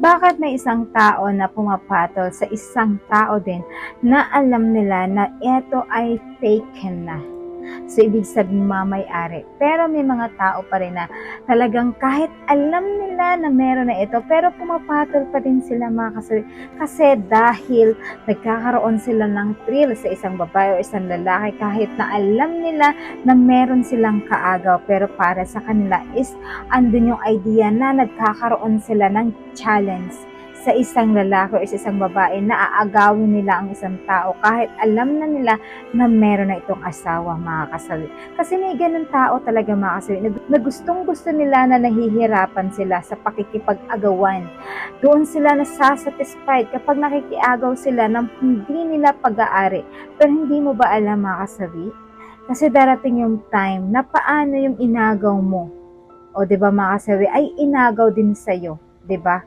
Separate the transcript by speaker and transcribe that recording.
Speaker 1: Bakit may isang tao na pumapatol sa isang tao din na alam nila na ito ay taken na? So, ibig sabihin mamay-ari. Pero may mga tao pa rin na talagang kahit alam nila na meron na ito, pero pumapatol pa din sila mga kasawi. Kasi dahil nagkakaroon sila ng thrill sa isang babae o isang lalaki, kahit na alam nila na meron silang kaagaw, pero para sa kanila is andun yung idea na nagkakaroon sila ng challenge sa isang lalaki o sa isang babae na aagawin nila ang isang tao kahit alam na nila na meron na itong asawa, mga kasawi. Kasi may ganun tao talaga, mga kasawi, na gustong gusto nila na nahihirapan sila sa pakikipag-agawan. Doon sila nasasatisfied kapag nakikiagaw sila ng hindi nila pag-aari. Pero hindi mo ba alam, mga kasawi? Kasi darating yung time na paano yung inagaw mo, o 'di ba mga kasawi, ay inagaw din sa'yo, 'di ba?